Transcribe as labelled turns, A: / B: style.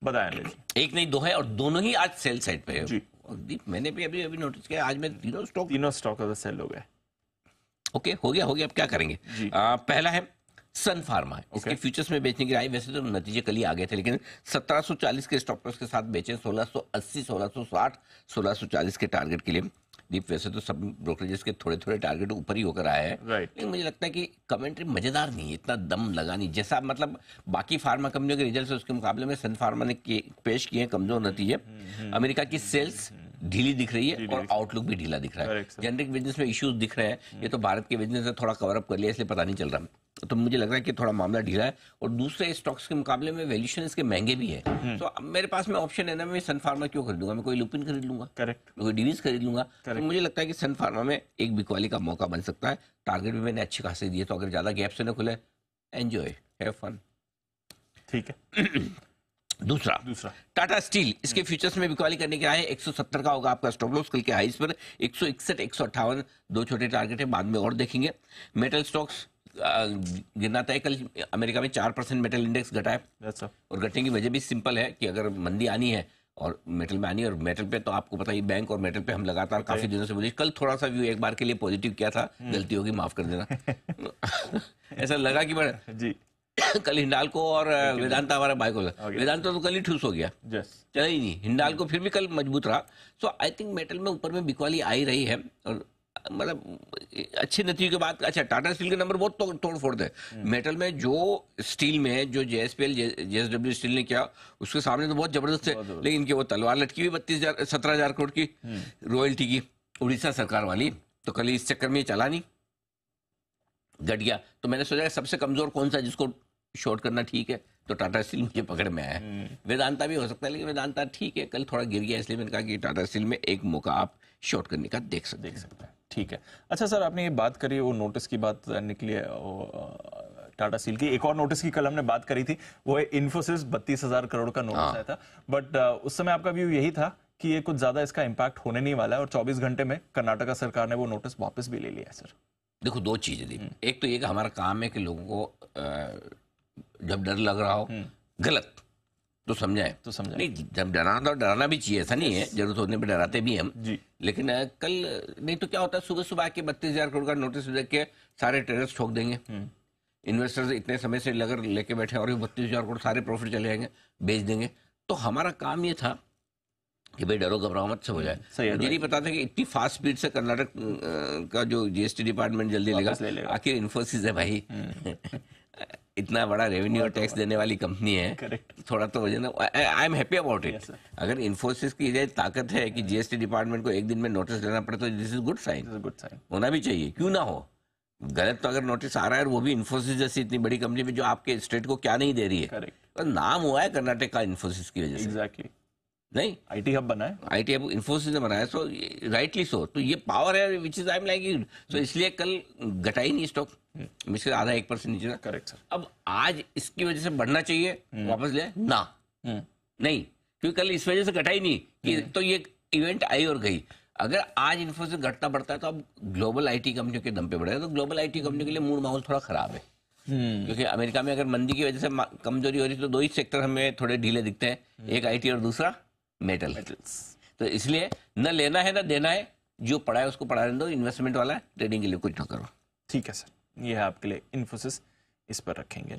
A: बताया लीजिए।
B: एक नहीं दो है और दोनों ही आज सेल साइड पे है
A: जी।
B: और दीप मैंने भी अभी अभी नोटिस किया आज मैं
A: तीनों स्टॉक सेल हो गए।
B: ओके हो गया अब क्या करेंगे।
A: जी।
B: पहला है सन फार्मा, इसके फ्यूचर्स में बेचने की राय, वैसे तो नतीजे कल ही आ गए थे लेकिन 1740 के स्टॉप लॉस के साथ बेचे, 1680 1660 1640 के टारगेट के लिए। दीप वैसे तो सब ब्रोकरेजेस के थोड़े थोड़े टारगेट ऊपर ही होकर आया है, लेकिन मुझे लगता है कि कमेंट्री मजेदार नहीं है, इतना दम लगा नहीं जैसा मतलब बाकी फार्मा कंपनियों के रिजल्ट उसके मुकाबले में सन फार्मा ने पेश किए कमजोर नतीजे। अमेरिका की सेल्स ढीली दिख रही है और आउटलुक भी ढीला दिख रहा है। जेनरिक बिजनेस में इश्यूज दिख रहे हैं, ये तो भारत के बिजनेस से थोड़ा कवर अप कर लिया इसलिए पता नहीं चल रहा, तो मुझे लग रहा है कि थोड़ा मामला ढीला है और दूसरे स्टॉक्स के मुकाबले में वैल्यूएशन इसके महंगे भी है। तो मेरे पास में ऑप्शन है ना, मैं सन फार्मा क्यों खरीदूंगा, मैं कोई लुपिन खरीद लूंगा,
A: करेक्ट,
B: कोई डिवीज खरीद लूंगा। तो मुझे लगता है कि सन फार्मा में एक बिकवाली का मौका बन सकता है। टारगेट भी मैंने अच्छे खासे दिए, तो अगर ज्यादा गैप से ना खुले, एंजॉय, हैव फन।
A: ठीक है।
B: दूसरा टाटा स्टील, इसके फ्यूचर्स में बिकवाली करने के आए 170 का होगा आपका स्टॉप लॉस, कल के हाईज पर 161 158 दो छोटे टारगेट है, बाद में और देखेंगे। मेटल स्टॉक्स गिरना तय, कल अमेरिका में 4% मेटल इंडेक्स घटा है और घटने की वजह भी सिंपल है कि अगर मंदी आनी है और मेटल में आनी है, और मेटल पे तो आपको पता ही बैंक और मेटल पे हम लगातार काफी दिनों से बोले, कल थोड़ा सा व्यू एक बार के लिए पॉजिटिव किया था, गलती होगी माफ कर देना। ऐसा लगा कि बड़ा जी कल हिंडाल्को और वेदांता हमारा बाइक हो गया, वेदांता तो कल ही ठूस हो गया, चला ही नहीं, हिंडाल्को फिर भी कल मजबूत रहा। सो आई थिंक मेटल में ऊपर में बिकवाली आ ही रही है और मतलब अच्छे नतीजे के बाद। अच्छा, टाटा स्टील के नंबर बहुत तोड़ फोड़ थे मेटल में, जो स्टील में जो जेएसपीएल जेएसडब्ल्यू स्टील ने किया उसके सामने तो बहुत जबरदस्त है, लेकिन इनकी वो तलवार लटकी हुई 17,000 करोड़ की रॉयल्टी की उड़ीसा सरकार वाली, तो कल इस चक्कर में चला नहीं, घट गया। तो मैंने सोचा सबसे कमजोर कौन सा जिसको शॉर्ट करना ठीक है, तो टाटा स्टील मुझे पकड़ में आया है। वेदांता भी हो सकता है, लेकिन वेदांता ठीक है, कल थोड़ा गिर गया, इसलिए मैंने कहा कि टाटा स्टील में एक मौका आप शॉर्ट करने का देख सकते हैं।
A: ठीक है। अच्छा सर, आपने ये बात करी, वो नोटिस की बात निकली है टाटा स्टील की, एक और नोटिस की कल हमने बात करी थी, वो है इन्फोसिस 32,000 करोड़ का नोटिस आया था, बट उस समय आपका व्यू यही था कि ये कुछ ज्यादा इसका इम्पैक्ट होने नहीं वाला है और 24 घंटे में कर्नाटका सरकार ने वो नोटिस वापस भी ले लिया है। सर
B: देखो, दो चीजें थी, एक तो ये कि हमारा काम है कि लोगों को जब डर लग रहा हो गलत तो समझाए, नहीं जब डराना तो डराना भी चाहिए, ऐसा नहीं है, जरूरत होने पर डराते भी हम जी। लेकिन कल नहीं तो क्या होता है, सुबह सुबह के 32,000 करोड़ का नोटिस देख के सारे ट्रेडर्स ठोक देंगे, इन्वेस्टर्स इतने समय से लगर लेके बैठे और 32,000 करोड़ सारे प्रॉफिट चले जाएंगे, बेच देंगे। तो हमारा काम ये था कि भाई डरो घबराओ मत, सब हो जाए। मुझे नहीं पता था कि इतनी फास्ट स्पीड से कर्नाटक का जो जीएसटी डिपार्टमेंट जल्दी लेगा, आखिर इन्फोसिस है भाई इतना बड़ा रेवेन्यू और टैक्स देने वाली कंपनी है, थोड़ा तो वजह ना, I am happy about it. अगर इन्फोसिस की ये ताकत है कि जीएसटी डिपार्टमेंट को एक दिन में नोटिस देना पड़े, तो दिस इज गुड साइन, होना भी चाहिए, क्यों ना हो। गलत तो अगर नोटिस आ रहा है, और वो भी इन्फोसिस जैसी इतनी बड़ी कंपनी में जो आपके स्टेट को क्या नहीं दे रही है, तो नाम हुआ है कर्नाटक का इन्फोसिस की वजह से, एग्जैक्टली नहीं आईटी हब बनाया, आईटी हब इन्फोसिस ने बनाया, सो राइटली सो, तो ये पावर है which is I am like it. So इसलिए कल घटा ही नहीं स्टॉक, मिश्र आधा 1% नीचे था। Correct sir. अब आज इसकी वजह से बढ़ना चाहिए, वापस ले ना, नहीं, क्योंकि कल इस वजह से घटा ही नहीं कि तो ये इवेंट आई और गई। अगर आज इन्फोसिस घटता बढ़ता है तो अब ग्लोबल आईटी कंपनियों के दम पे बढ़ेगा, तो ग्लोबल आईटी कंपनियों के लिए मूड माहौल थोड़ा खराब है, क्योंकि अमेरिका में अगर मंदी की वजह से कमजोरी हो रही है तो दो ही सेक्टर हमें थोड़े ढीले दिखते हैं, एक आईटी और दूसरा मेटल्स। तो इसलिए न लेना है न देना है, जो पड़ा है उसको पड़ा रहने दो, इन्वेस्टमेंट वाला है, ट्रेडिंग के लिए कुछ ना करो। ठीक है सर, ये है आपके लिए इन्फोसिस, इस पर रखेंगे।